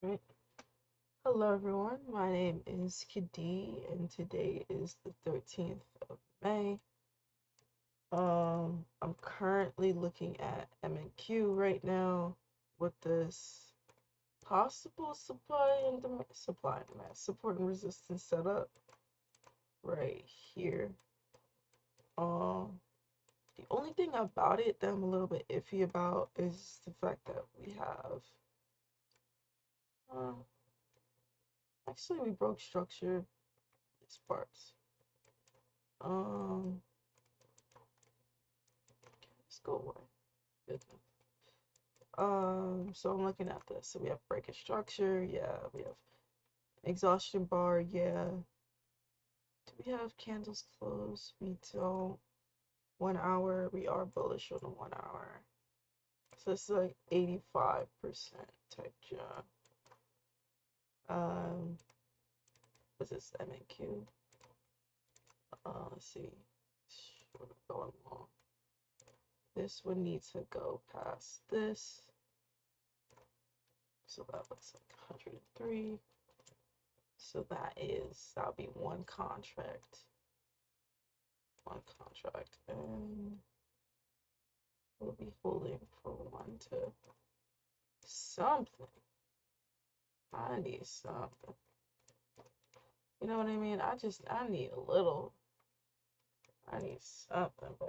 Right. Hello everyone, my name is Kadi and today is the 13th of May. I'm currently looking at M&Q right now with this possible supply and demand, support and resistance setup right here. The only thing about it that I'm a little bit iffy about is the fact that we have uh, actually we broke structure. This parts. Um let's go away. Goodness. So I'm looking at this. So we have breaking structure, yeah. We have exhaustion bar, yeah. Do we have candles closed? We don't. 1 hour, we are bullish on the 1 hour. So it's like 85% type job. What's this MNQ? Let's see. Going long. This one needs to go past this. So that looks like 103. So that'll be one contract. And we'll be holding for one to something. I need something. You know what I mean? I need a little. I need something, babe.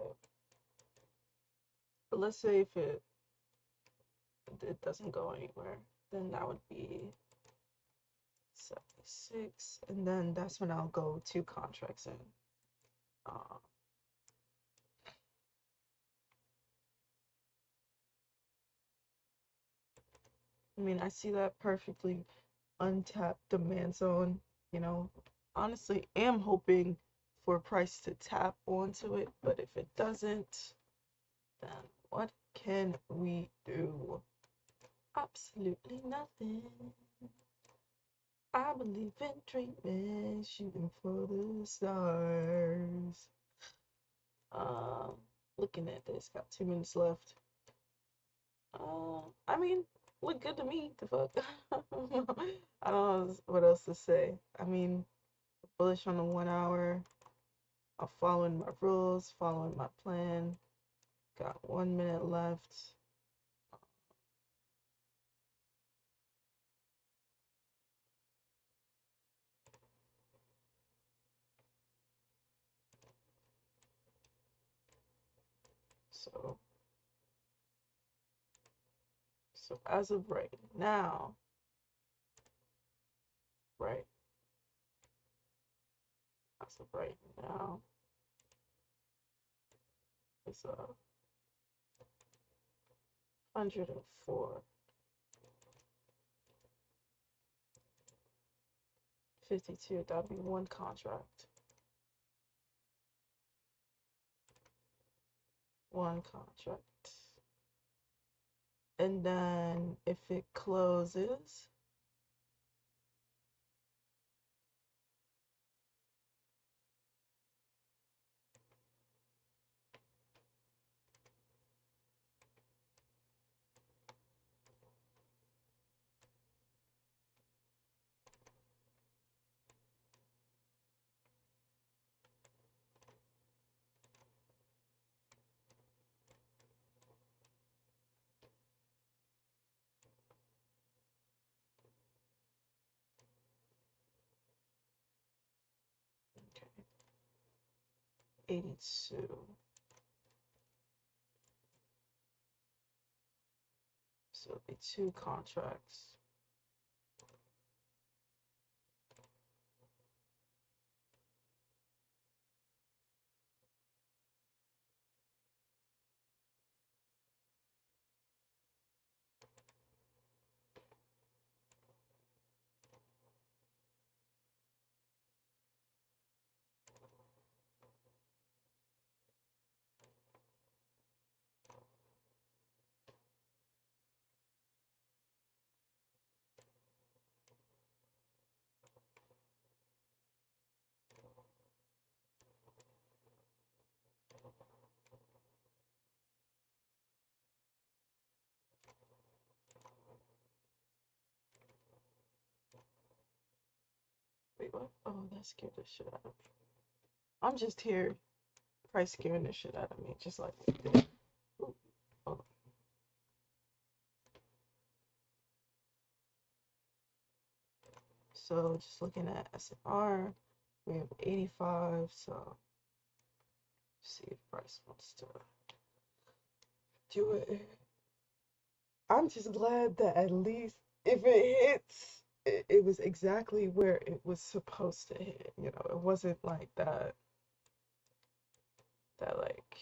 But let's say if it doesn't go anywhere, then that would be 76, and then that's when I'll go 2 contracts in. Uh, I mean, I see that perfectly untapped demand zone, you know. Honestly, am hoping for a price to tap onto it, but if it doesn't, then what can we do? Absolutely nothing. I believe in dreaming, shooting for the stars. Um, Looking at this, got 2 minutes left. I mean, look good to me. The fuck. I don't know what else to say. I mean, bullish on the 1 hour. I'm following my rules, following my plan. Got 1 minute left. So, so as of right now, right, as of right now, it's 104. 52, that'd be one contract. One contract. And then if it closes, okay, 82. So it'll be 2 contracts. Wait, what? Oh, that scared the shit out of me. I'm just here, price scaring the shit out of me, just like it did. Ooh, hold on. So just looking at S&R, we have 85. So see if price wants to do it. I'm just glad that at least if it hits, it was exactly where it was supposed to hit. You know, it wasn't like that. That like.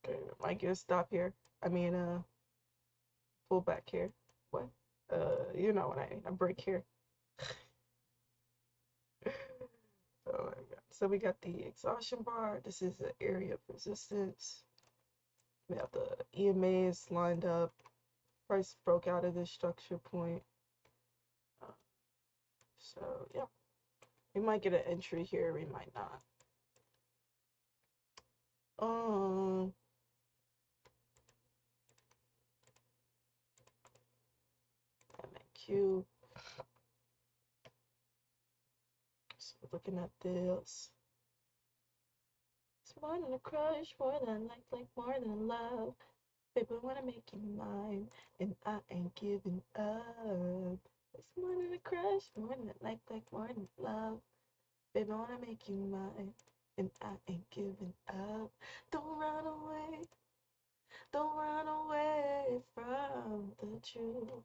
Okay, might get a stop here. I mean, pull back here. What? You know what I mean? A break here. Oh my god. So we got the exhaustion bar. This is the area of resistance. We have the EMAs lined up. Price broke out of this structure point. So yeah, we might get an entry here. We might not. MQ. So looking at this. It's more than a crush, more than like more than love. Baby, I wanna make you mine, and I ain't giving up. It's more than a crush, more than like more than love. Baby, I wanna make you mine, and I ain't giving up. Don't run away, don't run away from the truth.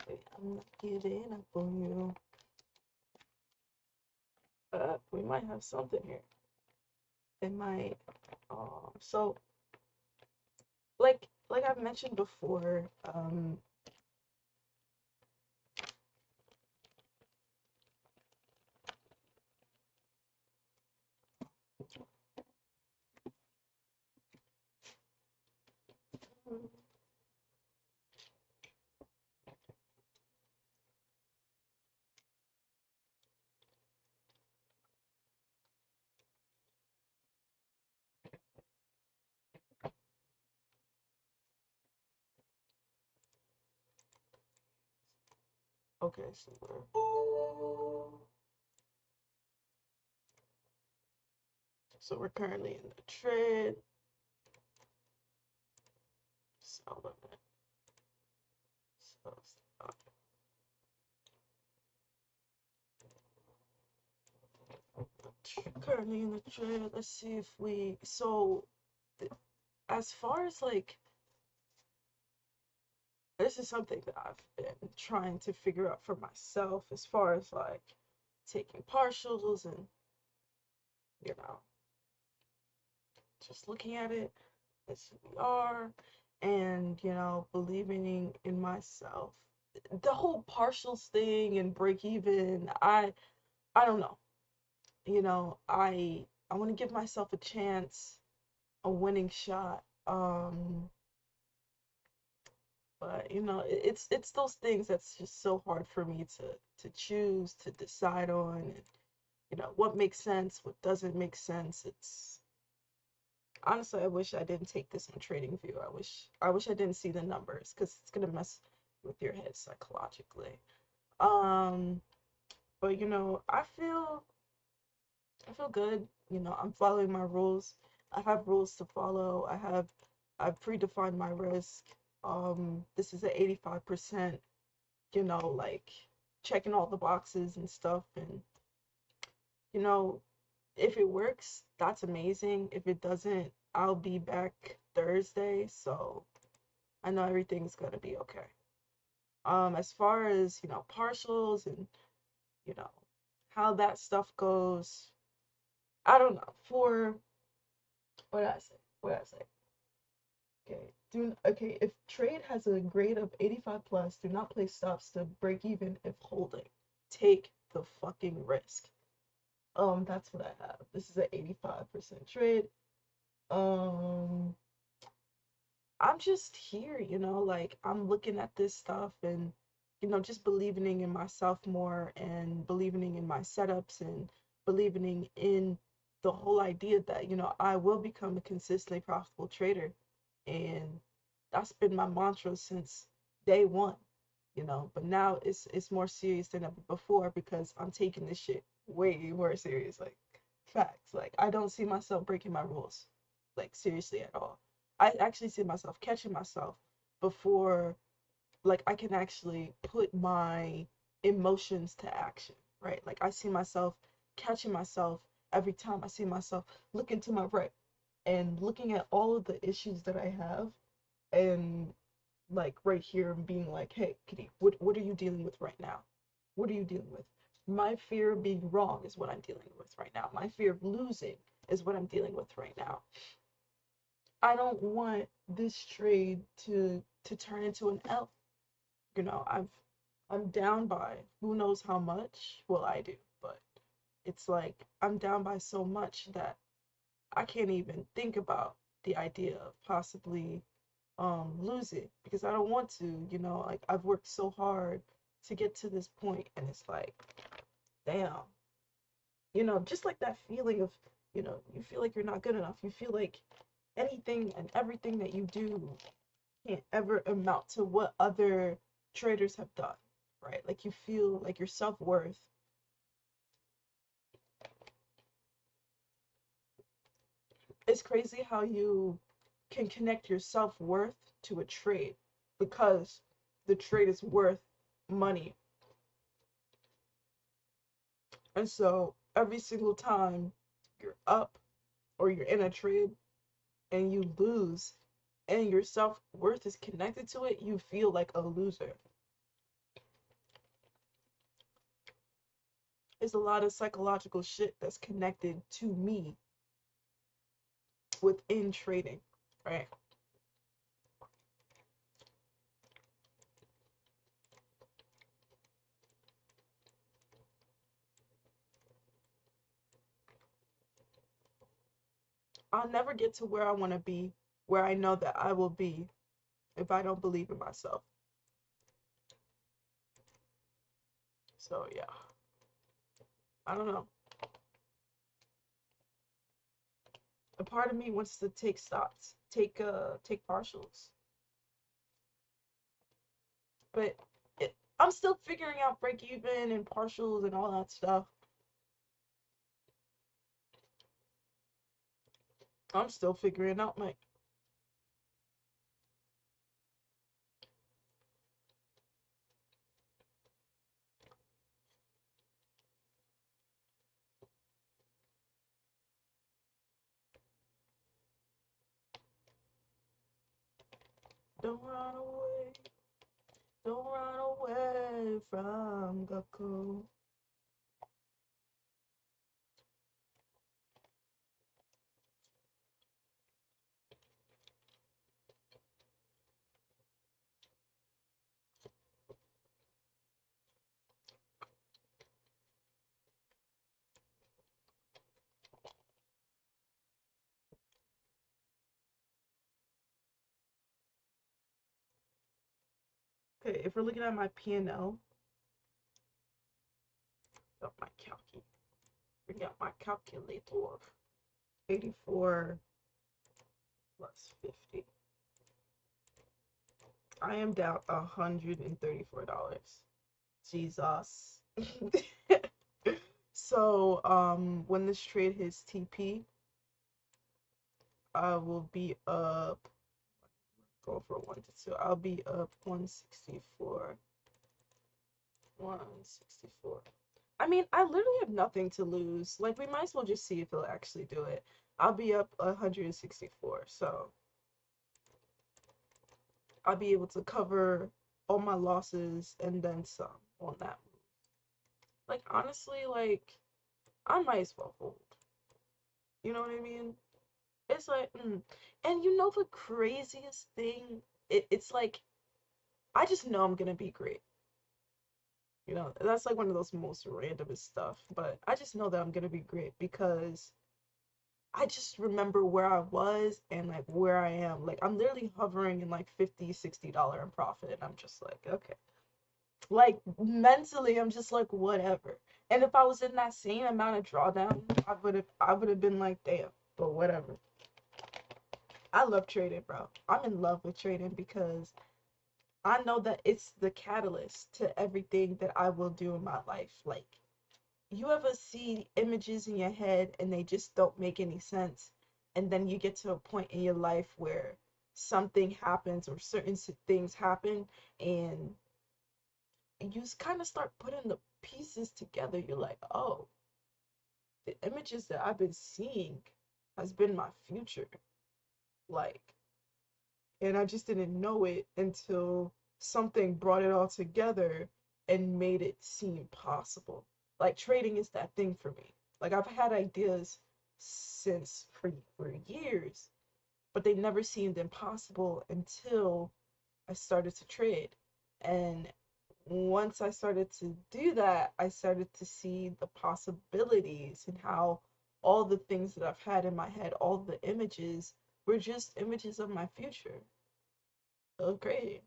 Baby, I'm not giving up on you. We might have something here. It might. So like I've mentioned before, okay, so we're currently in the trade. Sell limit. So stop. Currently in the trade. Let's see if we as far as like this is something that I've been trying to figure out for myself as far as like taking partials and you know just looking at it as we are and you know believing in myself. The whole partials thing and break even, I don't know. You know, I want to give myself a chance, a winning shot. But you know, it's those things that's just so hard for me to choose, to decide on, and you know, what makes sense, what doesn't make sense. It's honestly, I wish I didn't take this on trading view. I wish I didn't see the numbers because it's gonna mess with your head psychologically. Um, but you know, I feel good. You know, I'm following my rules. I have rules to follow. I've predefined my risk. This is at 85%, you know, like checking all the boxes and stuff. And, you know, if it works, that's amazing. If it doesn't, I'll be back Thursday. So I know everything's gonna be okay. As far as, you know, partials and, you know, how that stuff goes, I don't know. For what did I say? What did I say? Okay. If trade has a grade of 85 plus, do not place stops to break even if holding. Take the fucking risk. That's what I have. This is an 85% trade. I'm just here, you know, like I'm looking at this stuff and you know, just believing in myself more and believing in my setups and believing in the whole idea that, you know, I will become a consistently profitable trader. And that's been my mantra since day one, you know. But now it's more serious than ever before because I'm taking this shit way more serious. Like, facts. Like, I don't see myself breaking my rules, like, seriously at all. I actually see myself catching myself before, like, I can actually put my emotions to action, right? Like, I see myself catching myself every time I see myself looking to my right and looking at all of the issues that I have, and like right here and being like, hey, Kitty, what are you dealing with right now? What are you dealing with? My fear of being wrong is what I'm dealing with right now. My fear of losing is what I'm dealing with right now. I don't want this trade to turn into an L. You know, I'm down by who knows how much. Well, I do, but it's like I'm down by so much that I can't even think about the idea of possibly lose it because I don't want to, you know, like I've worked so hard to get to this point, and it's like, damn, you know, just like that feeling of, you know, you feel like you're not good enough. You feel like anything and everything that you do can't ever amount to what other traders have done, right? Like you feel like your self-worth. It's crazy how you can connect your self-worth to a trade because the trade is worth money. And so every single time you're up or you're in a trade and you lose and your self-worth is connected to it, you feel like a loser. There's a lot of psychological shit that's connected to me within trading, right? I'll never get to where I want to be, where I know that I will be, if I don't believe in myself. So yeah, I don't know. A part of me wants to take stops, take partials, but I'm still figuring out break even and partials and all that stuff. I'm still figuring out my. Don't run away, don't run away from the cool. Okay, if we're looking at my P&L, got my calculator. We got my calculator. 84 plus 50. I am down $134. Jesus. So, when this trade hits TP, I will be up, go for 1 to 2. I'll be up 164. 164. I mean, I literally have nothing to lose. Like, we might as well just see if he'll actually do it. I'll be up 164, so I'll be able to cover all my losses and then some on that move. Like, honestly, like, I might as well hold. You know what I mean? It's like, and you know the craziest thing? It's like, I just know I'm gonna be great. You know, that's like one of those most randomest stuff, but I just know that I'm gonna be great because I just remember where I was and like where I am. Like, I'm literally hovering in like $50, $60 in profit, and I'm just like, okay. Like, mentally, I'm just like, whatever. And if I was in that same amount of drawdown, I would have been like, damn, but whatever. I love trading, bro. I'm in love with trading because I know that it's the catalyst to everything that I will do in my life. Like, you ever see images in your head and they just don't make any sense? And then you get to a point in your life where something happens or certain things happen and you kind of start putting the pieces together. You're like, oh, the images that I've been seeing has been my future. Like, and I just didn't know it until something brought it all together and made it seem possible. Like trading is that thing for me. Like I've had ideas since for years, but they never seemed impossible until I started to trade. And once I started to do that, I started to see the possibilities and how all the things that I've had in my head, all the images, were just images of my future. Oh, great.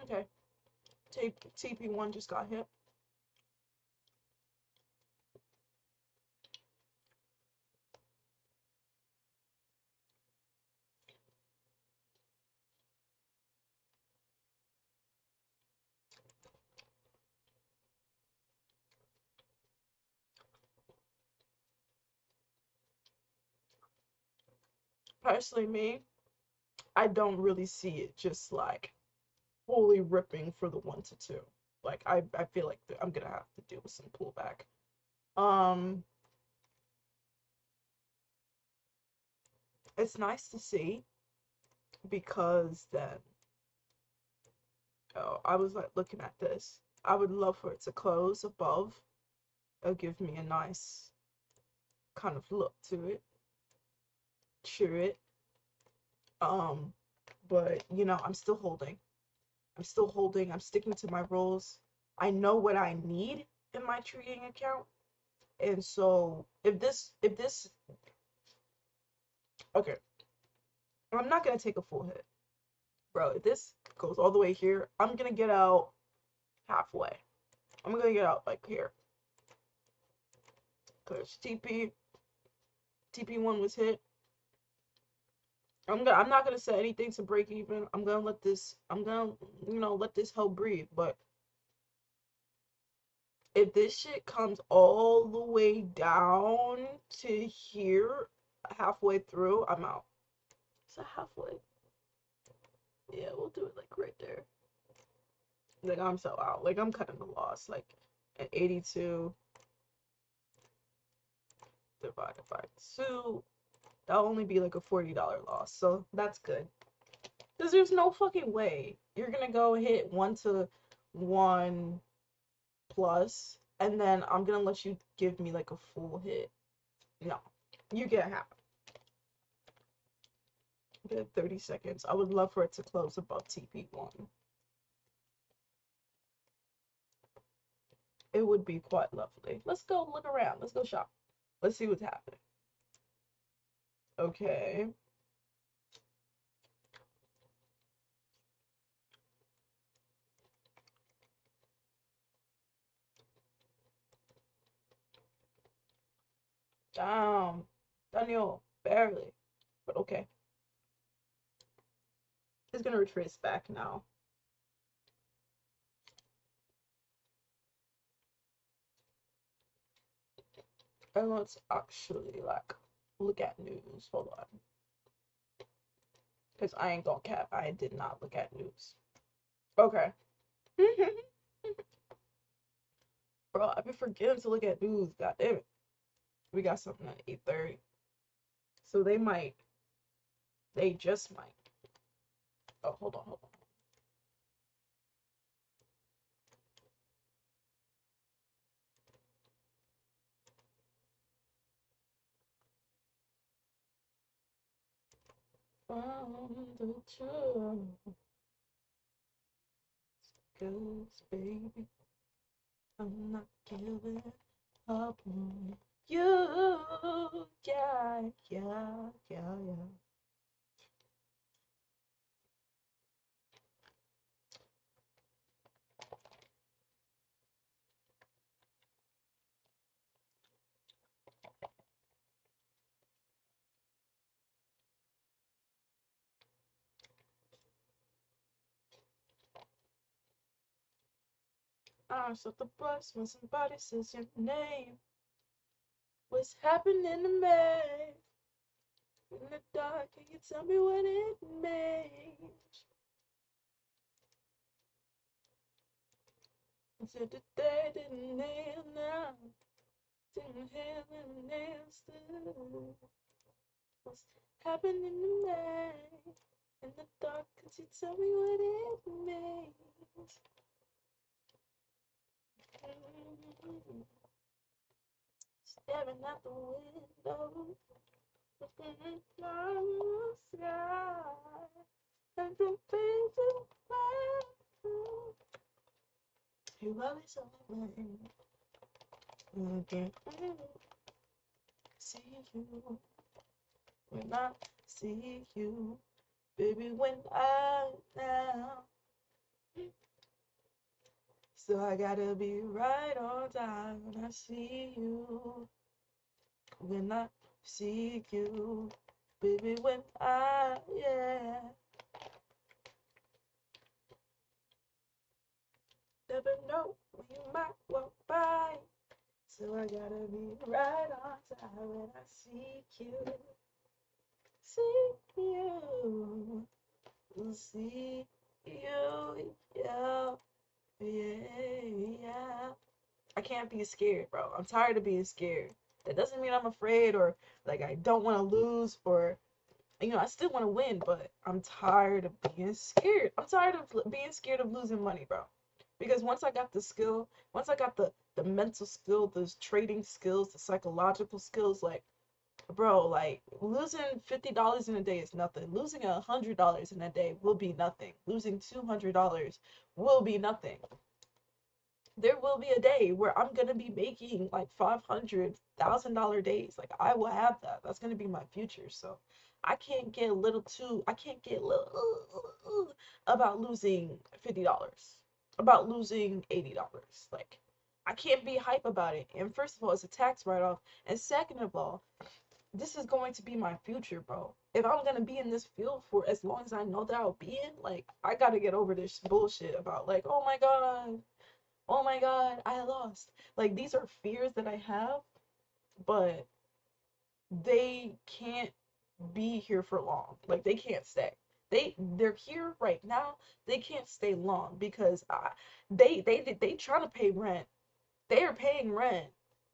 Okay. TP1 just got hit. Personally, me, I don't really see it just like fully ripping for the 1 to 2. Like I feel like I'm gonna have to deal with some pullback. Um, it's nice to see because then, oh, I was like looking at this. I would love for it to close above. It'll give me a nice kind of look to it, cheer it. Um, but you know, I'm still holding. I'm still holding. I'm sticking to my rules. I know what I need in my trading account. And so if this okay, I'm not gonna take a full hit. Bro, if this goes all the way here, I'm gonna get out halfway. I'm gonna get out like here. Cause TP1 was hit. I'm not gonna say anything to break even. I'm gonna let this hoe breathe. But if this shit comes all the way down to here, halfway through, I'm out. Is that halfway? Yeah, we'll do it like right there. Like I'm so out. Like I'm cutting the loss. Like at 82 divided by 2, that'll only be like a $40 loss. So that's good. Because there's no fucking way you're gonna go hit 1 to 1 plus, and then I'm gonna let you give me like a full hit. No, you get half. Get 30 seconds. I would love for it to close above TP1. It would be quite lovely. Let's go look around. Let's go shop. Let's see what's happening. Okay. Damn. Daniel, barely. But okay. It's gonna retrace back now. And let's actually like look at news. Hold on. Because I ain't gonna cap. I did not look at news. Okay. Bro, I've been forgetting to look at news. God damn it. We got something at 8:30. So they just might. Oh, hold on. from the truth. 'Cause baby, I'm not giving up on you. Yeah, yeah, yeah, yeah. I'm so the bus when somebody says your name. What's happening to me? In the dark, can you tell me what it means? Until the day didn't end now. Didn't have an answer. What's happening to me? In the dark, could you tell me what it means? Staring out the window, looking from the sky, and the things you always on my mind. Again, see you when I see you, baby. When I'm now, so I gotta be right on time when I see you. When I see you, baby. When I never know when you might walk by. So I gotta be right on time when I see you. See you. See you. Yeah. Yeah. I can't be scared, bro. I'm tired of being scared. That doesn't mean I'm afraid or like I don't want to lose or I still want to win, but I'm tired of being scared. I'm tired of being scared of losing money, bro. Because once I got the skill, once I got the mental skill, those trading skills, the psychological skills, like, bro, like losing $50 in a day is nothing. Losing $100 in a day will be nothing. Losing $200 will be nothing. There will be a day where I'm gonna be making like $500,000 days. Like I will have that. That's gonna be my future. So I can't get a little about losing $50, about losing $80. Like I can't be hype about it. And first of all, it's a tax write-off. And second of all, this is going to be my future, bro. If I'm gonna be in this field for as long as I know that I'll be in, like I gotta get over this bullshit about like, oh my God, I lost. Like these are fears that I have, but they can't be here for long. Like they can't stay. They're here right now. They can't stay long because they trying to pay rent. They are paying rent,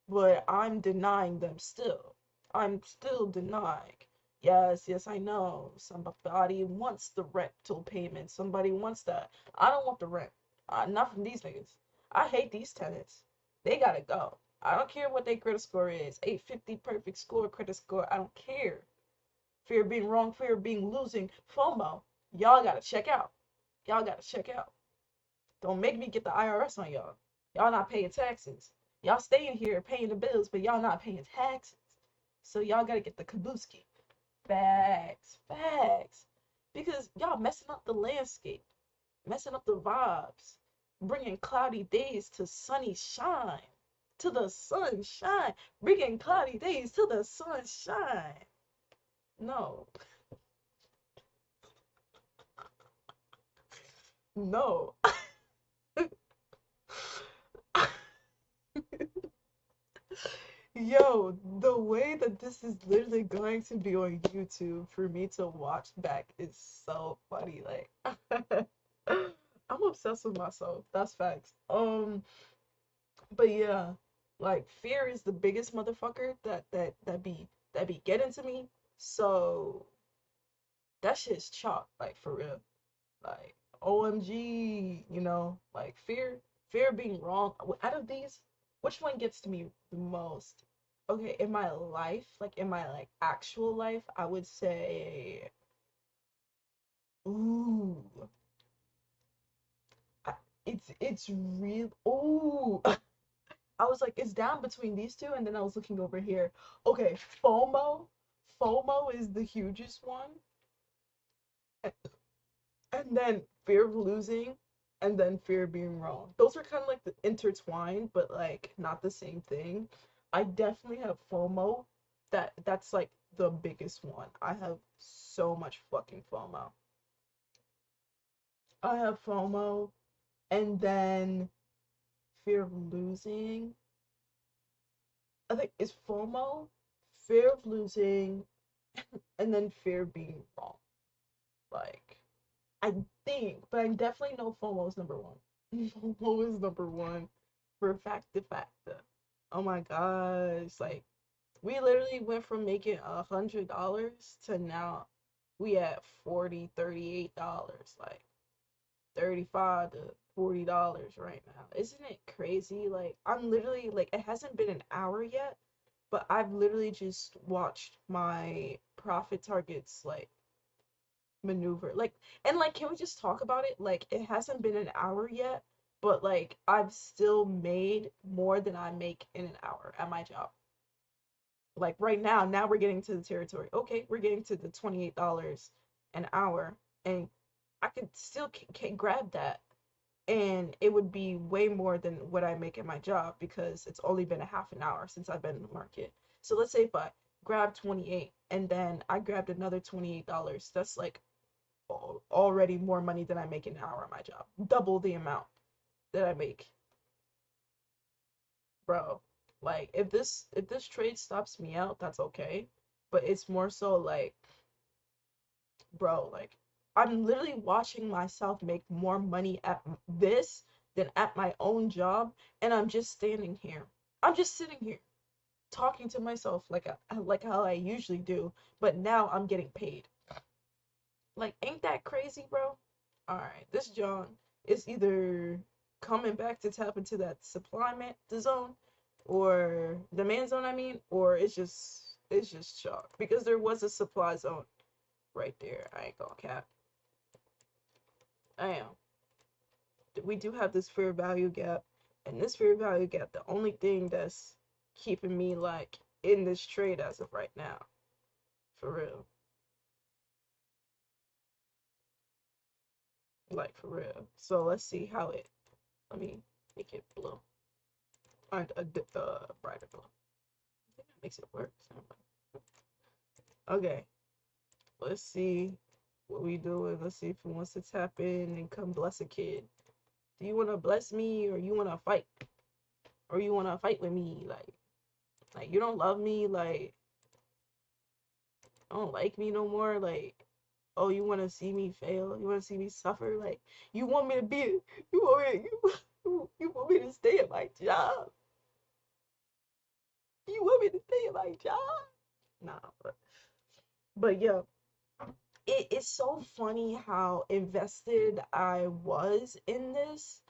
but I'm denying them still. I'm still denying. Yes, yes, I know. Somebody wants the rental payment. Somebody wants that. I don't want the rent. Not from these niggas. I hate these tenants. They gotta go. I don't care what their credit score is. 850 perfect score, credit score. I don't care. Fear of being wrong, fear of being losing. FOMO. Y'all gotta check out. Y'all gotta check out. Don't make me get the IRS on y'all. Y'all not paying taxes. Y'all staying here paying the bills, but y'all not paying taxes. So y'all gotta get the kabuski. Facts. Facts. Because y'all messing up the landscape. Messing up the vibes. Bringing cloudy days to sunny shine. To the sunshine. Bringing cloudy days to the sunshine. No. No. Yo, the way that this is literally going to be on YouTube for me to watch back is so funny. Like, I'm obsessed with myself. That's facts. But yeah, like fear is the biggest motherfucker that be getting to me. So that shit's chalk, like for real. Like OMG, like fear of being wrong. Out of these, which one gets to me the most? Okay, in my life, like in my like actual life, I would say Ooh, I- it's real. Ooh, I was like, it's down between these two, and then I was looking over here. Okay, FOMO. FOMO is the hugest one, and then fear of losing, and then fear of being wrong. Those are kind of like the intertwined, but like not the same thing. I definitely have FOMO. That's like the biggest one. I have so much fucking FOMO. I have FOMO, and then fear of losing. I think it's FOMO, fear of losing, and then fear of being wrong. Like, I think, but I definitely know FOMO is number one. FOMO is number one for facta. Oh my gosh. Like, we literally went from making $100 to now we at 40, $38. Like, 35 to $40 right now. Isn't it crazy? Like, I'm literally, like, it hasn't been an hour yet, but I've literally just watched my profit targets, like, maneuver. Like, and like, can we just talk about it? Like, it hasn't been an hour yet, but like, I've still made more than I make in an hour at my job. Like, right now we're getting to the territory. Okay, we're getting to the $28 an hour, and I could still grab that, and it would be way more than what I make at my job because it's only been a half an hour since I've been in the market. So let's say if I grab 28 and then I grabbed another $28, that's like already more money than I make an hour at my job. Double the amount that I make. Bro, like if this trade stops me out, that's okay. But it's more so like, bro, like I'm literally watching myself make more money at this than at my own job, and I'm just standing here. I'm just sitting here talking to myself like how I usually do, but now I'm getting paid. Like, ain't that crazy, bro? All right, this John is either coming back to tap into that the zone, or demand zone, I mean, or it's just chalk because there was a supply zone right there. I ain't gonna cap. I am. We do have this fair value gap, and this fair value gap, the only thing that's keeping me like in this trade as of right now, for real, like for real. So let's see how it. Let me make it blue, and a brighter blue. I think that makes it work. Okay, let's see what we doing. Let's see if he wants to tap in and come bless a kid. Do you want to bless me, or you want to fight, or you want to fight with me? Like you don't love me, like don't like me no more. Like, oh, you want to see me fail? You want to see me suffer? Like, you want me to be? You want me? You want me to stay at my job? You want me to stay at my job? Nah, but yeah, it is so funny how invested I was in this,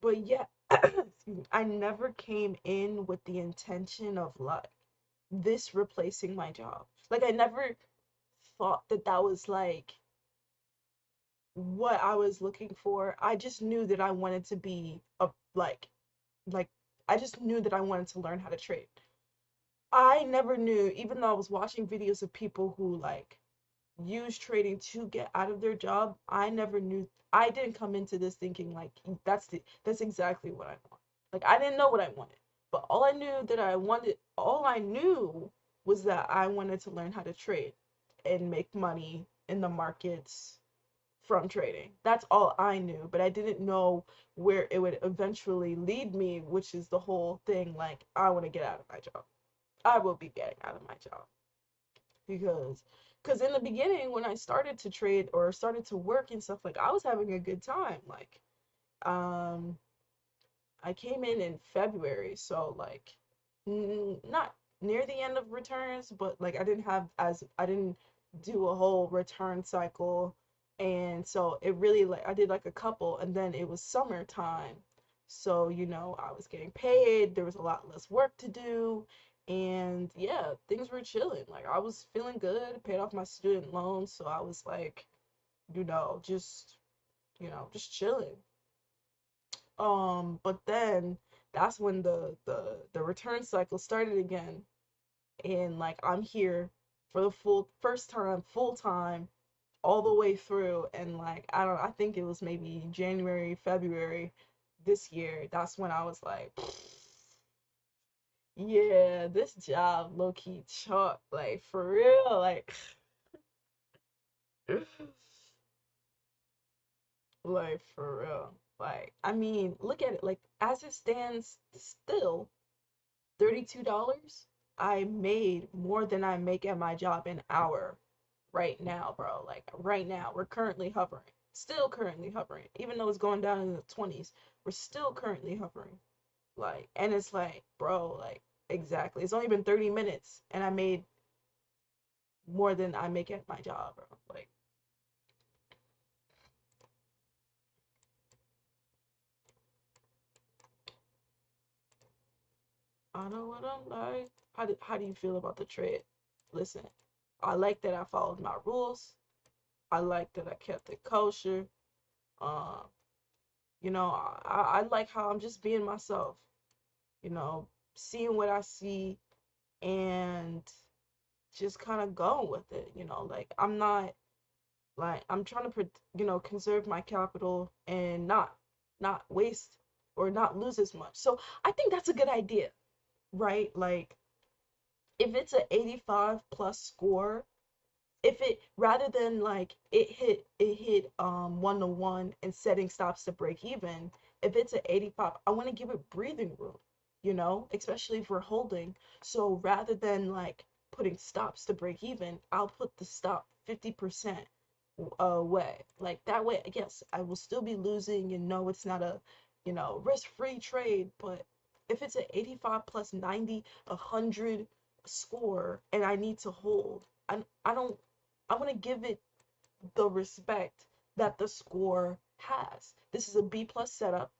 but yeah, excuse me, I never came in with the intention of like this replacing my job. Like, I never thought that that was like what I was looking for. I just knew that I wanted to be a like I just knew that I wanted to learn how to trade. I never knew, even though I was watching videos of people who like use trading to get out of their job, I never knew. I didn't come into this thinking like that's exactly what I want. Like, I didn't know what I wanted, but all I knew was that I wanted to learn how to trade and make money in the markets from trading. That's all I knew, but I didn't know where it would eventually lead me, which is the whole thing. Like, I want to get out of my job. I will be getting out of my job because in the beginning when I started to trade or started to work and stuff, like I was having a good time. Like, um I came in February, so like not near the end of returns, but like I didn't do a whole return cycle, and so it really, like, I did like a couple, and then it was summertime, so I was getting paid. There was a lot less work to do, and yeah, things were chilling. Like, I was feeling good, paid off my student loans, so I was like, just, just chilling. But then that's when the return cycle started again. And like I'm here for the first time, full time, all the way through. And like I think it was maybe January, February this year. That's when I was like, yeah, this job low key chalk, like for real, like for real. Like, I mean, look at it. Like, as it stands still, $32, I made more than I make at my job an hour right now, bro. Like, right now, we're currently hovering. Still currently hovering. Even though it's going down in the 20s, we're still currently hovering. Like, and it's like, bro, like, exactly. It's only been 30 minutes, and I made more than I make at my job, bro. Like, I know what I'm like. How do you feel about the trade? Listen, I like that I followed my rules. I like that I kept it kosher. Um, I like how I'm just being myself, you know, seeing what I see and just kind of going with it, like I'm not like I'm trying to, conserve my capital and not waste or not lose as much. So I think that's a good idea, right? Like if it's an 85 plus score, if it rather than like it hit 1 to 1 and setting stops to break even, if it's an 85, I want to give it breathing room, especially if we're holding. So rather than like putting stops to break even, I'll put the stop 50% away. Like that way, yes, I will still be losing and no, it's not a, risk-free trade, but if it's an 85 plus 90, 100 score and I need to hold, I don't I want to give it the respect that the score has. This is a B plus setup,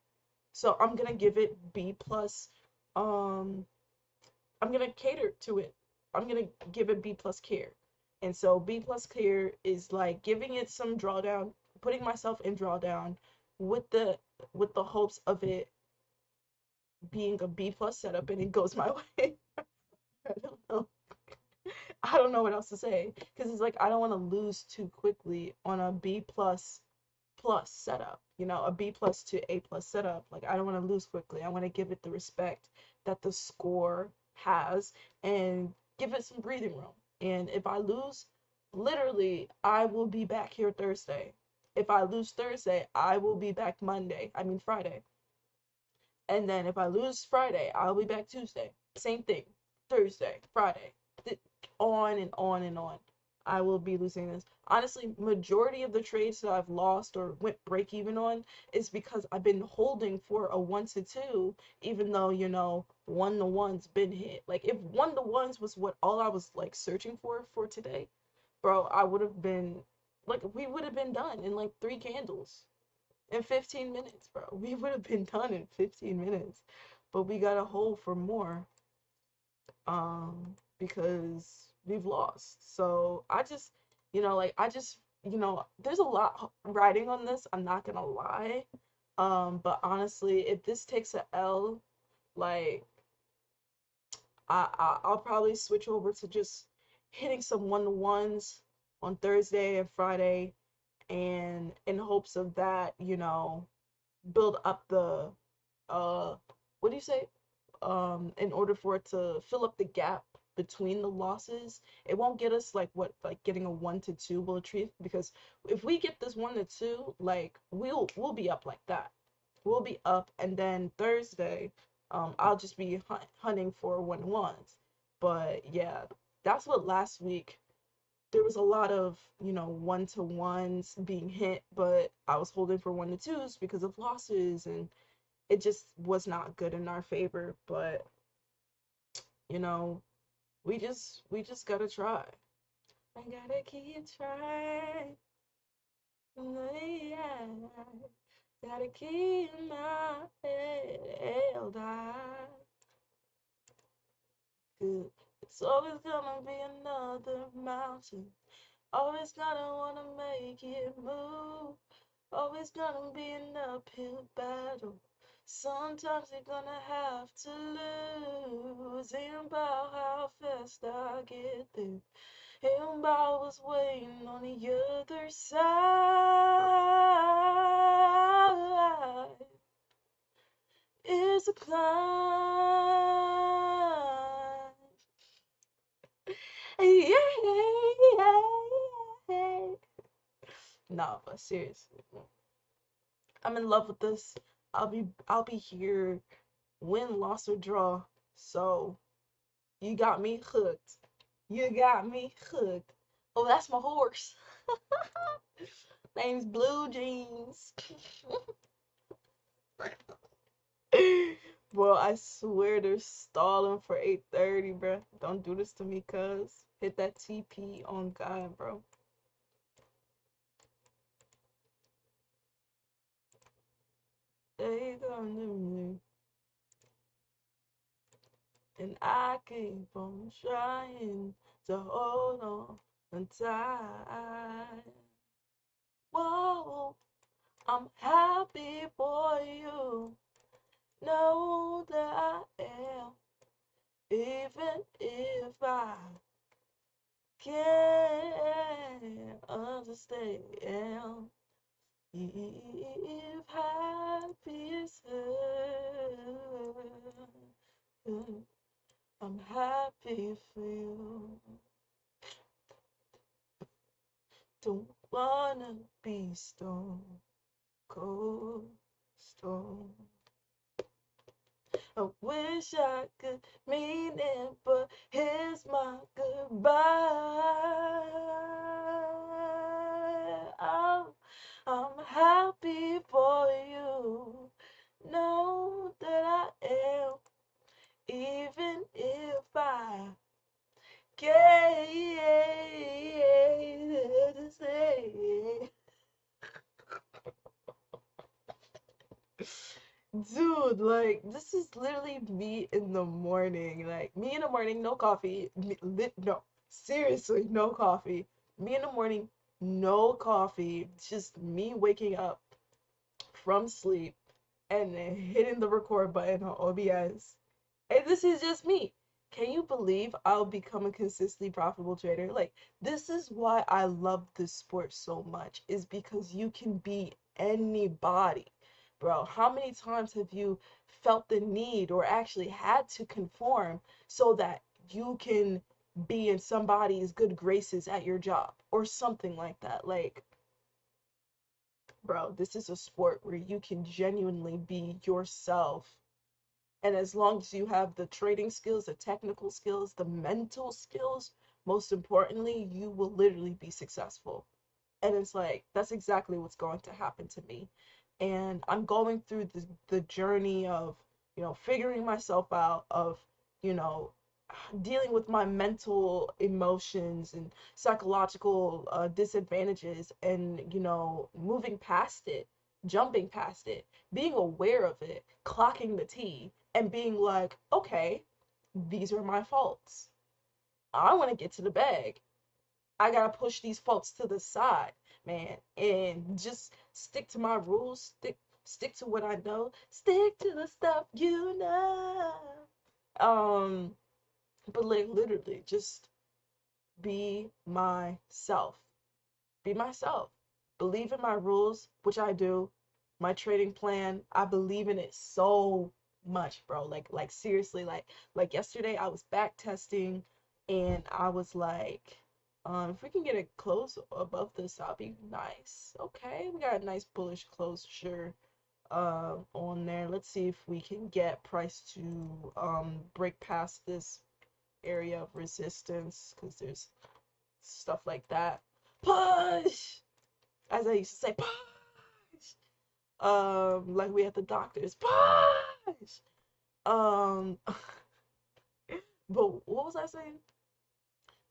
so I'm gonna give it B plus. Um, I'm gonna cater to it. I'm gonna give it B plus care, and so B plus care is like giving it some drawdown, putting myself in drawdown with the with the hopes of it being a B plus setup, and it goes my way. I don't know. I don't know what else to say because it's like I don't want to lose too quickly on a B plus setup, a B plus to A plus setup. Like I don't want to lose quickly. I want to give it the respect that the score has and give it some breathing room. And if I lose, literally, I will be back here Thursday. If I lose Thursday, I will be back Friday. And then if I lose Friday, I'll be back Tuesday. Same thing. Thursday, Friday, on and on and on. I will be losing this. Honestly, majority of the trades that I've lost or went break even on is because I've been holding for a 1 to 2, even though, 1 to 1's been hit. Like if 1 to 1's was what all I was like searching for today, bro, I would have been like we would have been done in like 3 candles in 15 minutes, bro. We would have been done in 15 minutes. But we got to hold for more because we've lost. So I just, there's a lot riding on this. I'm not gonna lie. But honestly, if this takes a L, like I'll probably switch over to just hitting some 1 to 1's on Thursday and Friday, and in hopes of that, build up the what do you say? In order for it to fill up the gap between the losses. It won't get us like getting a 1 to 2 will achieve, because if we get this 1 to 2, like we'll be up like that. We'll be up, and then Thursday, I'll just be hunting for 1 to 1's. But yeah, that's what last week there was a lot of 1 to 1's being hit, but I was holding for 1 to 2's because of losses, and it just was not good in our favor. But you know we just gotta try. I gotta keep trying. Yeah. Gotta keep my head held high. 'Cause it's always gonna be another mountain Always gonna wanna make it move. Always gonna be an uphill battle. Sometimes you're gonna have to lose. Ain't about how fast I get there. Ain't about what's waiting on the other side. It's a climb. Yeah, yeah, yeah. Nah, but seriously, I'm in love with this. I'll be here, win, loss, or draw. So you got me hooked. You got me hooked. Oh, that's my horse. Name's Blue Jeans. Bro, I swear they're stalling for 8:30, bro. Don't do this to me, cuz. Hit that TP on God, bro. They come to me, and I keep on trying to hold on tight. Whoa, I'm happy for you. Know that I am, even if I can't understand. If happy is hell, I'm happy for you. Don't wanna be stone cold stone. I wish I could mean it, but here's my goodbye. Oh, I'm happy for you. Know that I am, even if I can't say. Dude, like, this is literally me in the morning. Like, me in the morning, no coffee. No, seriously, no coffee. Me in the morning, no coffee. Just me waking up from sleep and then hitting the record button on OBS. And this is just me. Can you believe I'll become a consistently profitable trader? Like, this is why I love this sport so much, is because you can be anybody. Bro, how many times have you felt the need or actually had to conform so that you can be in somebody's good graces at your job or something like that? Like, bro, this is a sport where you can genuinely be yourself. And as long as you have the trading skills, the technical skills, the mental skills, most importantly, you will literally be successful. And it's like, that's exactly what's going to happen to me. And I'm going through the journey of, figuring myself out, of, you know, dealing with my mental emotions and psychological disadvantages, and moving past it, jumping past it, being aware of it, clocking the T, and being like, okay, these are my faults. I want to get to the bag. I gotta push these faults to the side, man, and just stick to my rules, stick to what I know, stick to the stuff you know. um but like, literally, just be myself. Be myself. Believe in my rules, which I do. My trading plan, I believe in it so much, bro. Like seriously, like yesterday I was back testing, and I was like, if we can get a close above this, that'll be nice. Okay, we got a nice bullish closure on there. Let's see if we can get price to break past this area of resistance, because there's stuff like that. Push, as I used to say, push. Like we at the doctors, push. Um, but what was I saying?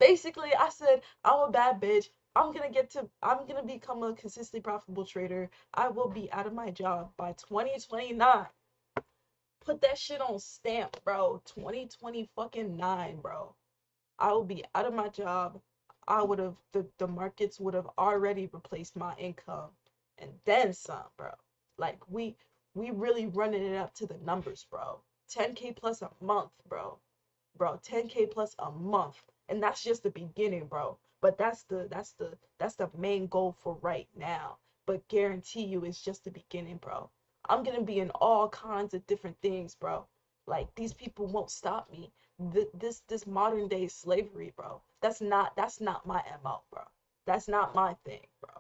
Basically, I said I'm a bad bitch. I'm gonna become a consistently profitable trader. I will be out of my job by 2029. Put that shit on stamp, bro. 2020 fucking 9, bro. I will be out of my job. I would have the markets would have already replaced my income and then some, bro. Like we really running it up to the numbers, bro. 10K plus a month, bro. Bro, 10K plus a month. And that's just the beginning, bro. But that's the main goal for right now. But guarantee you it's just the beginning, bro. I'm gonna be in all kinds of different things, bro. Like these people won't stop me. This modern day slavery, bro. That's not my MO, bro. That's not my thing, bro.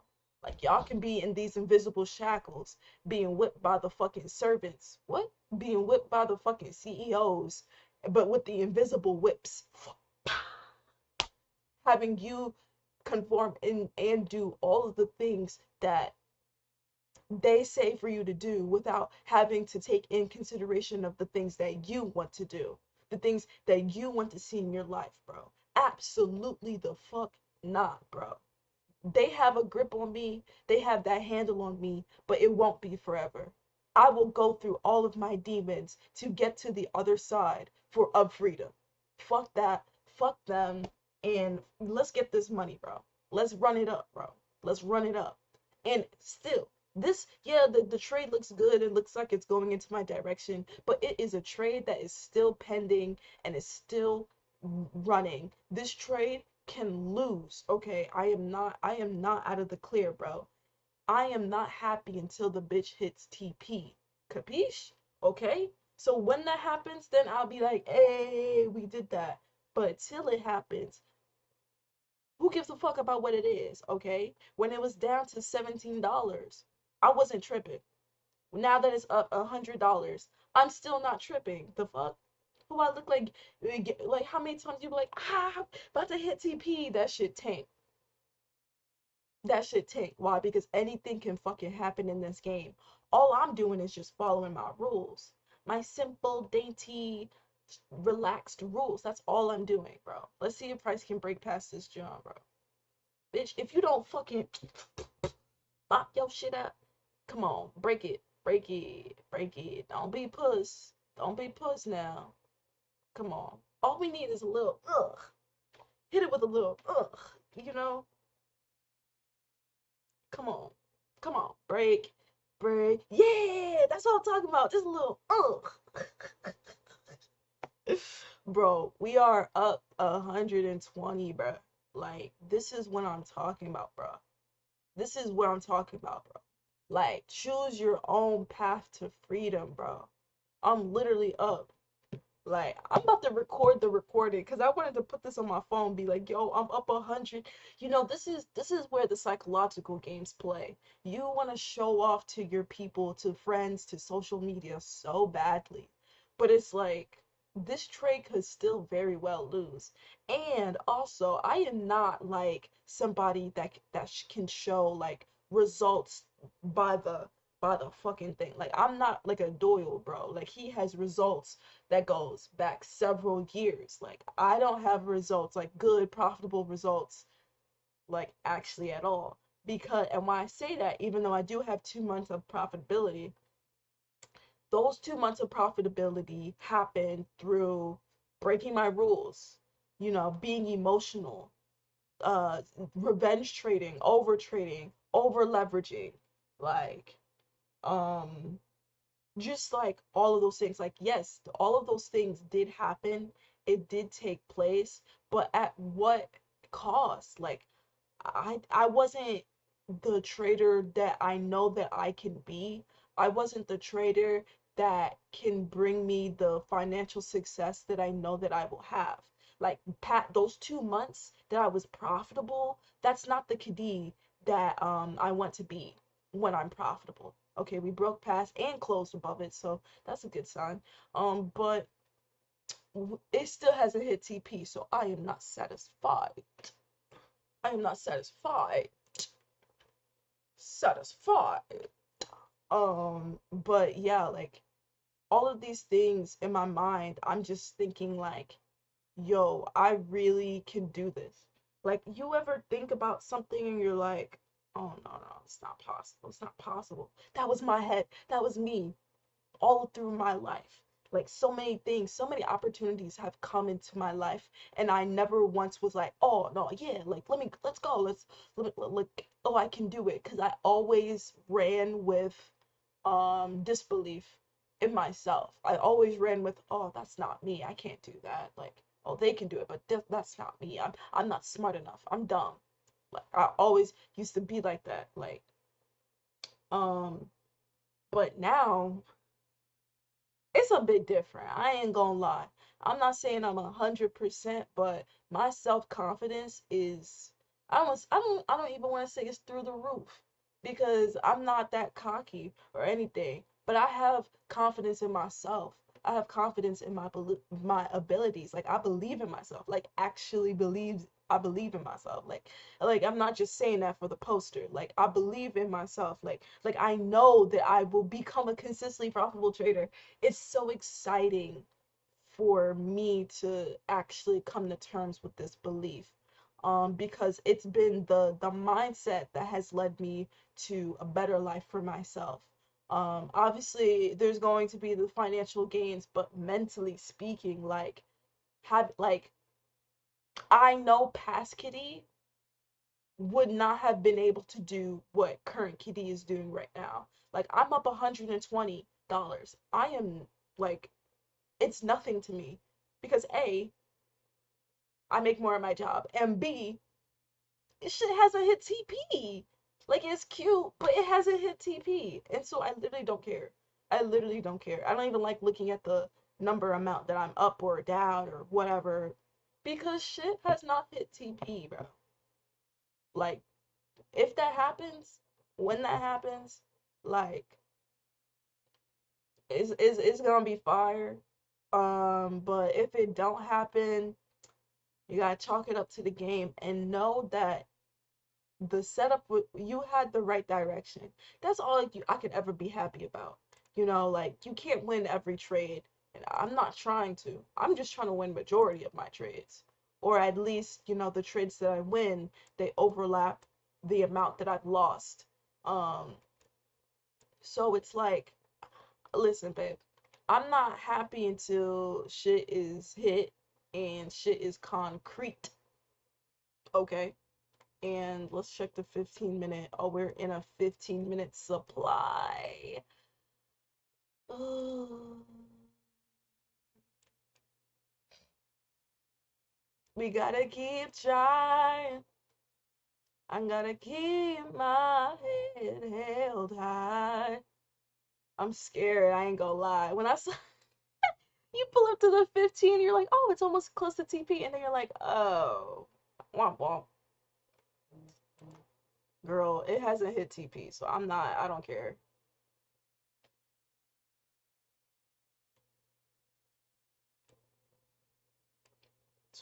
Like y'all can be in these invisible shackles, being whipped by the fucking servants. What? Being whipped by the fucking CEOs, but with the invisible whips, having you conform and do all of the things that they say for you to do without having to take in consideration of the things that you want to do, the things that you want to see in your life, bro. Absolutely the fuck not, bro. They have a grip on me, they have that handle on me, but it won't be forever. I will go through all of my demons to get to the other side for of freedom. Fuck that, fuck them, and let's get this money, bro. Let's run it up, bro. Let's run it up. And still, this, yeah, the trade looks good. It looks like it's going into my direction, but it is a trade that is still pending and is still running. This trade can lose. Okay, I am not out of the clear, bro. I am not happy until the bitch hits TP. Capiche? Okay? So when that happens, then I'll be like, hey, we did that. But till it happens, who gives a fuck about what it is, okay? When it was down to $17, I wasn't tripping. Now that it's up $100, I'm still not tripping. The fuck? Who I look like how many times you be like, about to hit TP? That shit tank. That shit tank. Why? Because anything can fucking happen in this game. All I'm doing is just following my rules. My simple, dainty, relaxed rules. That's all I'm doing, bro. Let's see if price can break past this John, bro. Bitch, if you don't fucking bop your shit up, come on, break it, break it, break it. Don't be puss. Don't be puss now. Come on. All we need is a little ugh. Hit it with a little ugh. You know? Come on. Come on. Break. Break. Yeah, that's what I'm talking about. Just a little ugh. Bro, we are up 120, bro. Like, this is what I'm talking about, bro. This is what I'm talking about, bro. Like, choose your own path to freedom, bro. I'm literally up. Like, I'm about to record the recording because I wanted to put this on my phone, be like, yo, I'm up 100. You know, this is where the psychological games play. You want to show off to your people, to friends, to social media so badly. But it's like this trade could still very well lose. And also, I am not like somebody that can show like results by the fucking thing. Like I'm not like a Doyle, bro. Like he has results that goes back several years. Like I don't have results, like good profitable results, like actually at all. Because and when I say that, even though I do have 2 months of profitability, those 2 months of profitability happened through breaking my rules, you know, being emotional, uh revenge trading, over leveraging, like um just like all of those things. Like yes, all of those things did happen, it did take place, but at what cost? Like I wasn't the trader that I know that I can be. I wasn't the trader that can bring me the financial success that I know that I will have. Like those 2 months that I was profitable, that's not the Khadi that I want to be when I'm profitable. Okay, we broke past and closed above it, so that's a good sign. But it still hasn't hit TP, so I am not satisfied. I am not satisfied. Satisfied. But yeah, like all of these things in my mind, I'm just thinking like, yo, I really can do this. Like, you ever think about something and you're like, oh no, no, it's not possible. It's not possible. That was my head. That was me all through my life. Like so many things, so many opportunities have come into my life, and I never once was like, oh no, yeah, like let's go, like, oh, I can do it, because I always ran with disbelief in myself. I always ran with, oh, that's not me, I can't do that. Like, oh, they can do it, but that's not me. I'm not smart enough. I'm dumb. Like I always used to be like that. Like, um, but now it's a bit different. I ain't gonna lie. I'm not saying I'm 100%, but my self-confidence is, I don't even want to say it's through the roof, because I'm not that cocky or anything, but I have confidence in myself. I have confidence in my abilities. Like I believe in myself. Like actually believes I believe in myself. Like I'm not just saying that for the poster. Like I believe in myself. Like I know that I will become a consistently profitable trader. It's so exciting for me to actually come to terms with this belief, because it's been the mindset that has led me to a better life for myself. Obviously there's going to be the financial gains, but mentally speaking, like have like I know past Kitty would not have been able to do what current Kitty is doing right now. Like I'm up $120. I am like, it's nothing to me, because A, I make more at my job, and B, this shit hasn't hit TP. Like it's cute, but it hasn't hit TP, and so I literally don't care. I literally don't care. I don't even like looking at the number amount that I'm up or down or whatever, because shit has not hit TP, bro. Like if that happens, when that happens, like it's gonna be fire. But if it don't happen, you gotta chalk it up to the game and know that the setup with you had the right direction. That's all I could ever be happy about. You know, like you can't win every trade, and I'm not trying to. I'm just trying to win majority of my trades, or at least the trades that I win, they overlap the amount that I've lost. Um, so it's like, listen, babe, I'm not happy until shit is hit and shit is concrete. Okay? And let's check the 15-minute. Oh, we're in a 15-minute supply. We gotta keep trying. I gotta keep my head held high. I'm scared, I ain't gonna lie. When I saw you pull up to the 15, you're like, oh, it's almost close to TP, and then you're like, oh, womp womp. Girl, it hasn't hit TP, so I don't care.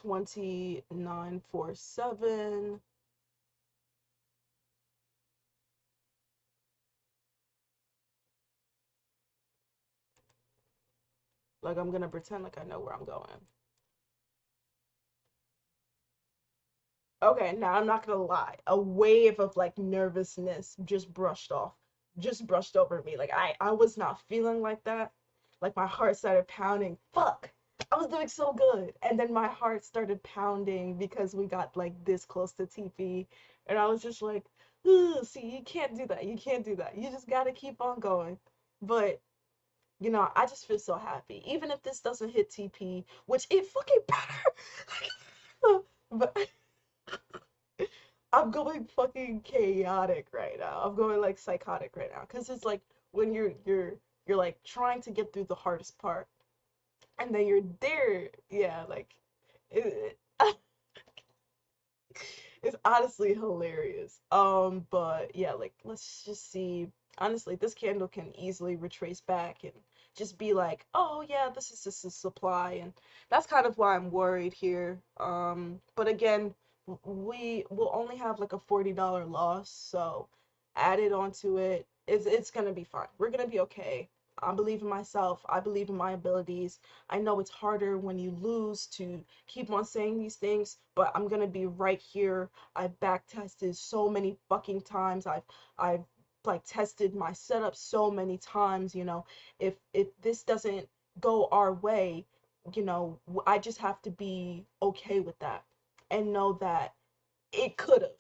2947. Like I'm gonna pretend like I know where I'm going. Okay, now I'm not gonna lie. A wave of like nervousness just brushed over me. Like I was not feeling like that. Like my heart started pounding. Fuck. I was doing so good. And then my heart started pounding because we got like this close to TP. And I was just like, see, you can't do that. You can't do that. You just gotta keep on going. But I just feel so happy. Even if this doesn't hit TP, which it fucking better. But I'm going fucking chaotic right now. I'm going like psychotic right now, because it's like when you're like trying to get through the hardest part, and then you're there. Yeah, like it, it's honestly hilarious. But yeah, like let's just see. Honestly, this candle can easily retrace back and just be like, oh yeah, this is just a supply, and that's kind of why I'm worried here. But again, we will only have like a $40 loss, so added onto it, it's gonna be fine. We're gonna be okay. I believe in myself. I believe in my abilities. I know it's harder when you lose to keep on saying these things, but I'm gonna be right here. I've back tested so many fucking times. I've like tested my setup so many times. If this doesn't go our way, I just have to be okay with that and know that it could have,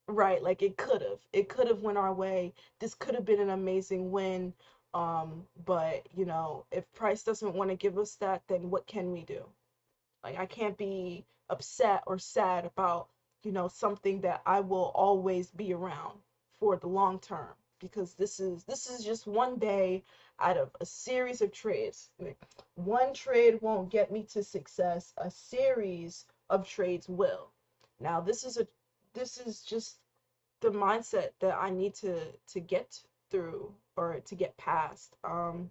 right? Like it could have went our way. This could have been an amazing win. But if price doesn't want to give us that, then what can we do? Like I can't be upset or sad about, something that I will always be around for the long term, because this is just one day out of a series of trades. Like, one trade won't get me to success, a series of trades will. Now this is just the mindset that I need to get through or to get past. I'm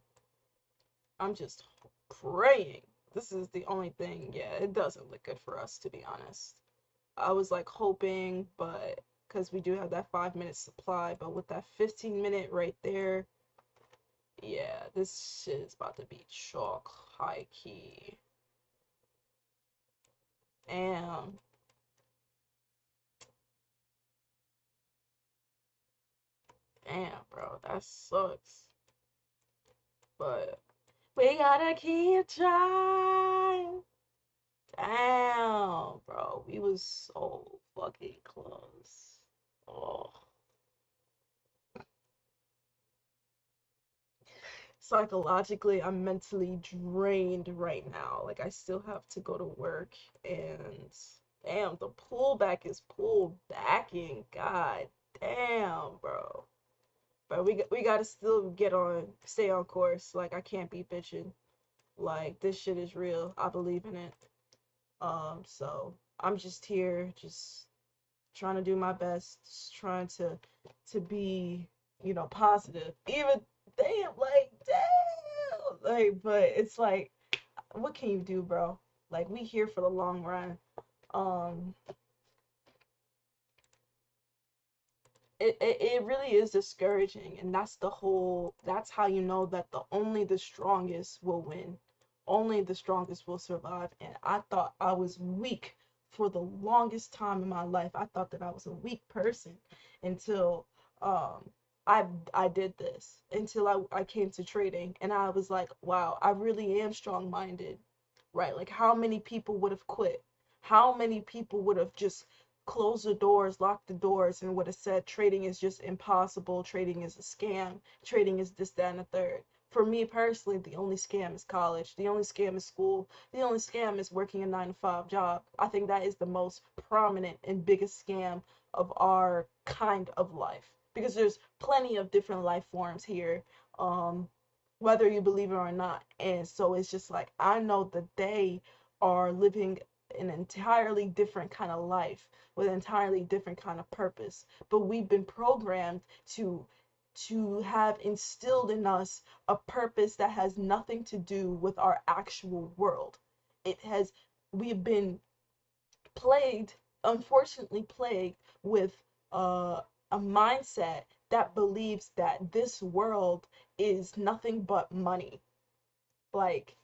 just praying. This is the only thing. Yeah, it doesn't look good for us, to be honest. I was like hoping, but because we do have that 5 minute supply, but with that 15 minute right there, yeah, this shit is about to be chalk, high key. Damn. Damn, bro, that sucks. But we gotta keep trying. Damn, bro, we was so fucking close. Oh. Psychologically, I'm mentally drained right now. Like I still have to go to work, and damn, the pullback is pull backing. God damn, bro. But we gotta still stay on course. Like I can't be bitching. Like this shit is real. I believe in it. So I'm just here, just trying to do my best, just trying to be, positive. Even damn, like, but it's like, what can you do, bro? Like, we here for the long run. Um, it really is discouraging, and that's how you know that only the strongest will win, only the strongest will survive. And I thought I was weak for the longest time in my life. I thought that I was a weak person until um i I did this, until I came to trading, and I was like, wow, I really am strong minded, right? Like, how many people would have quit? How many people would have just closed the doors, locked the doors, and would have said trading is just impossible, trading is a scam, trading is this, that, and the third? For me personally, the only scam is college, the only scam is school, the only scam is working a 9 to 5 job. I think that is the most prominent and biggest scam of our kind of life, because there's plenty of different life forms here, um, whether you believe it or not. And so it's just like, I know that they are living an entirely different kind of life with an entirely different kind of purpose. But we've been programmed to have instilled in us a purpose that has nothing to do with our actual world. It has We've been plagued, unfortunately plagued, with a mindset that believes that this world is nothing but money. Like,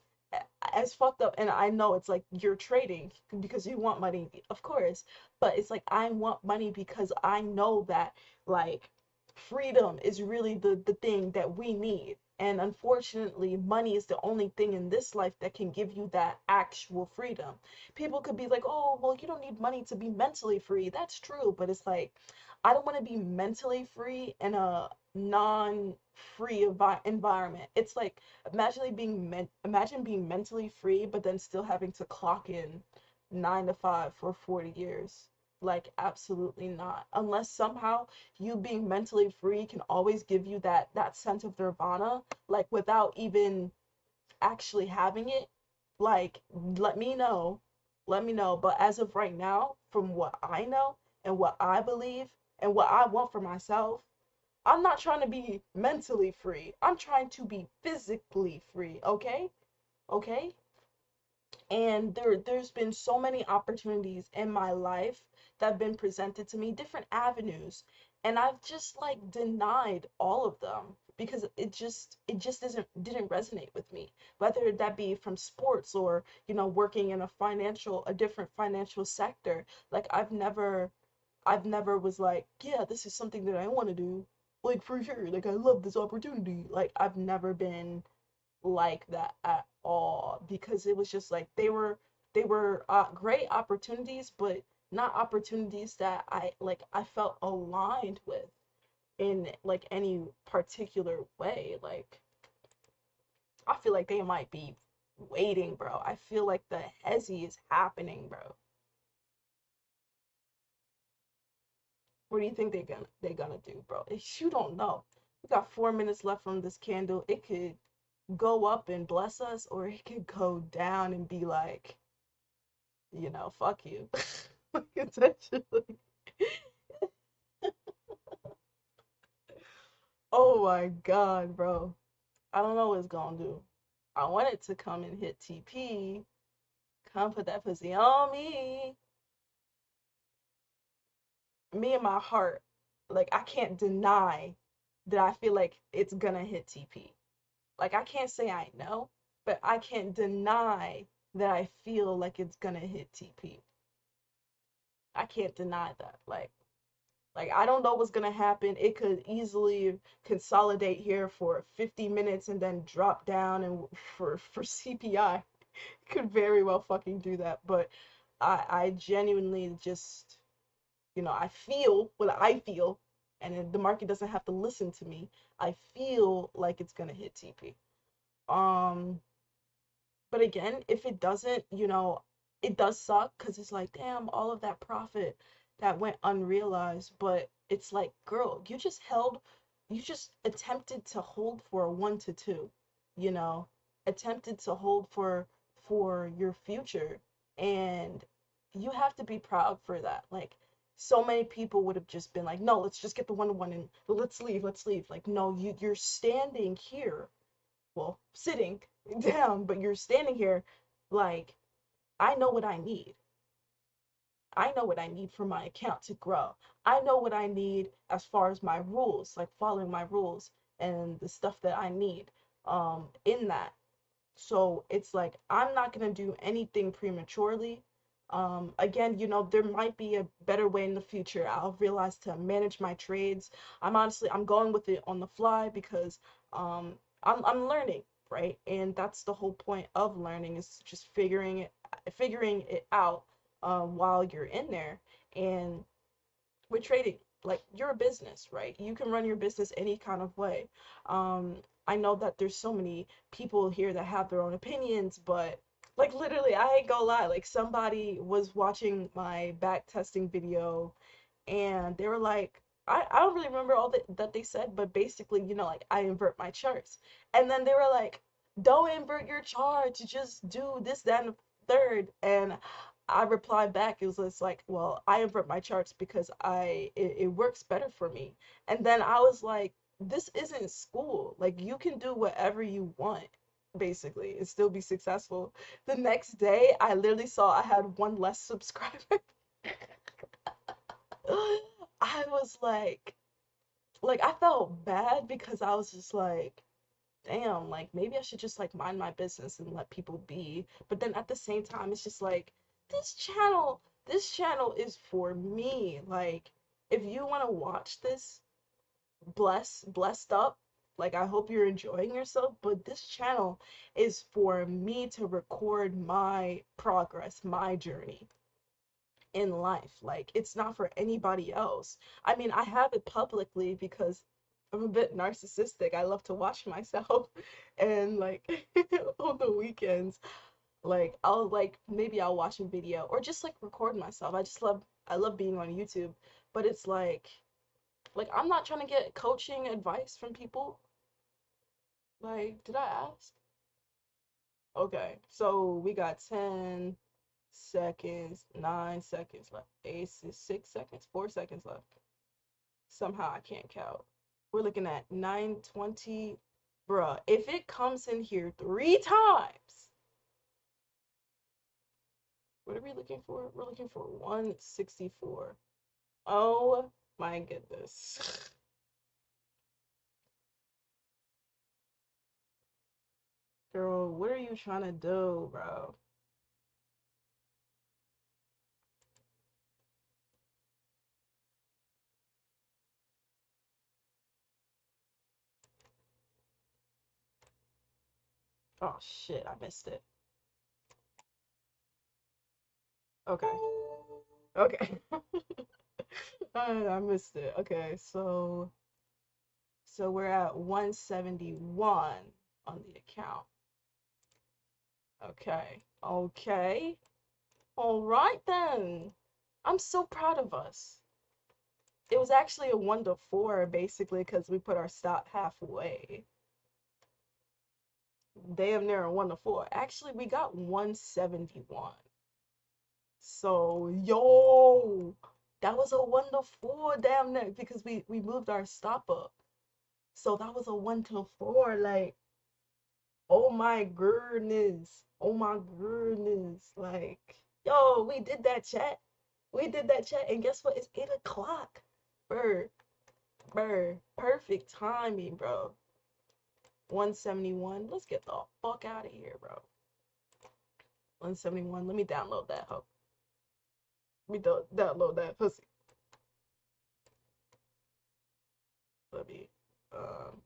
as fucked up, and I know it's like you're trading because you want money, of course, but it's like I want money because I know that, like, freedom is really the thing that we need. And unfortunately, money is the only thing in this life that can give you that actual freedom. People could be like, oh, well, you don't need money to be mentally free. That's true, but it's like, I don't want to be mentally free in a non-free environment. It's like, imagine being mentally free, but then still having to clock in 9 to 5 for 40 years. Like, absolutely not. Unless somehow you being mentally free can always give you that sense of nirvana, like without even actually having it. Like, let me know. Let me know. But as of right now, from what I know and what I believe and what I want for myself, I'm not trying to be mentally free. I'm trying to be physically free, okay? Okay? And there's been so many opportunities in my life that have been presented to me, different avenues, and I've just like denied all of them because it just didn't resonate with me, whether that be from sports or, working in a different financial sector. Like, I've never was like, yeah, this is something that I want to do, like, for sure, like, I love this opportunity. Like, I've never been like that at all, because it was just like they were great opportunities, but not opportunities that I felt aligned with in like any particular way. Like I feel like they might be waiting, bro. I feel like the hezzy is happening, bro. What do you think they gonna do, bro? You don't know. We got 4 minutes left from this candle. It could go up and bless us, or it could go down and be like, fuck you. Like, essentially. Oh my god, bro. I don't know what it's gonna do. I want it to come and hit TP. Come put that pussy on me. Me and my heart, like I can't deny that I feel like it's gonna hit TP. Like I can't say I know, but I can't deny that I feel like it's gonna hit TP. I can't deny that. Like I don't know what's gonna happen. It could easily consolidate here for 50 minutes and then drop down, and for CPI, it could very well fucking do that. But I genuinely just, I feel what I feel, and the market doesn't have to listen to me. I feel like it's gonna hit TP. Um, but again, if it doesn't, it does suck, because it's like, damn, all of that profit that went unrealized. But it's like, girl, you just attempted to hold for a 1 to 2, you know, attempted to hold for your future, and you have to be proud for that. Like, so many people would have just been like, no, let's just get the 1 to 1 and let's leave. Like, no, you're standing here, well, sitting down, but you're standing here like, I know what I need. I know what I need for my account to grow. I know what I need as far as my rules, like following my rules and the stuff that I need in that. So it's like I'm not gonna do anything prematurely. Again, there might be a better way in the future. I'll realize to manage my trades. I'm going with it on the fly, because I'm learning, right? And that's the whole point of learning, is just figuring it out while you're in there. And with trading, like, you're a business, right? You can run your business any kind of way. um I know that there's so many people here that have their own opinions, but like, literally, I ain't gonna lie, like, somebody was watching my back testing video, and they were like, I don't really remember all that they said, but basically, like, I invert my charts. And then they were like, don't invert your charts, just do this, that, and the third. And I replied back, it was just like, well, I invert my charts because it works better for me. And then I was like, this isn't school. Like, you can do whatever you want, basically, and still be successful. The next day, I literally saw I had one less subscriber. I was like I felt bad, because I was just like, damn, like, maybe I should just like mind my business and let people be. But then at the same time, it's just like, this channel is for me. Like, if you want to watch this blessed up, like, I hope you're enjoying yourself, but this channel is for me to record my progress, my journey in life. Like, it's not for anybody else. I mean, I have it publicly because I'm a bit narcissistic. I love to watch myself, and like, on the weekends, like, I'll, like, maybe I'll watch a video or just like record myself. I love being on YouTube, but it's like I'm not trying to get coaching advice from people. Like, did I ask? Okay, so we got 10 seconds, 9 seconds left, 6 seconds, 4 seconds left. Somehow I can't count. We're looking at 9:20. Bruh, if it comes in here 3 times, what are we looking for? We're looking for 164. Oh my goodness. Girl, what are you trying to do, bro? Oh shit, I missed it. Okay. Okay. I missed it. Okay, so we're at 171 on the account. Okay. Okay. All right then. I'm so proud of us. It was actually a 1 to 4 basically because we put our stop halfway. Damn near a 1 to 4. Actually, we got 171. So, yo, that was a 1 to 4 damn near because we moved our stop up. So that was a 1 to 4. Like, oh my goodness. Oh my goodness. Like, yo, we did that, chat. We did that, chat. And guess what? It's 8 o'clock. Brr, brr. Perfect timing, bro. 171. Let's get the fuck out of here, bro. 171. Let me download that hoe. Let me download that pussy. Let me, um,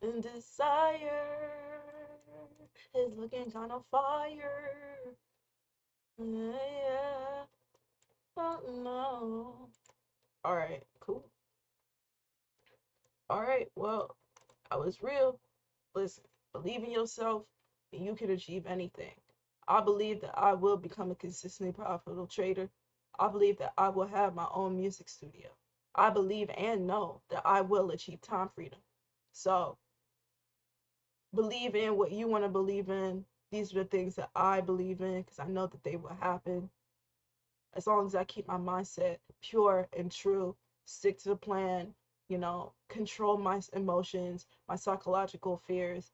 and desire is looking kind of fire. Yeah. Oh no. All right, cool. All right, well, I was real. Listen, believe in yourself and you can achieve anything. I believe that I will become a consistently profitable trader. I believe that I will have my own music studio. I believe and know that I will achieve time freedom. So, believe in what you want to believe in. These are the things that I believe in because I know that they will happen. As long as I keep my mindset pure and true, stick to the plan, control my emotions, my psychological fears,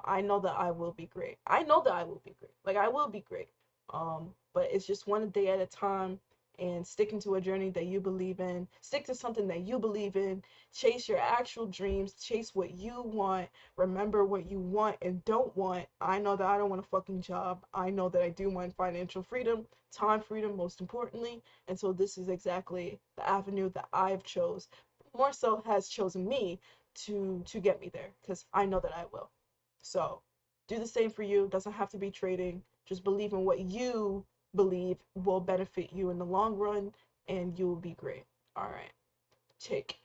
I know that I will be great. I know that I will be great. Like I will be great. But it's just one day at a time and sticking to a journey that you believe in. Stick to something that you believe in. Chase your actual dreams. Chase what you want. Remember what you want and don't want. I know that I don't want a fucking job. I know that I do want financial freedom, time freedom most importantly. And so this is exactly the avenue that I've chose. More so has chosen me to get me there because I know that I will. So do the same for you. Doesn't have to be trading. Just believe in what you believe will benefit you in the long run and you will be great. All right. Take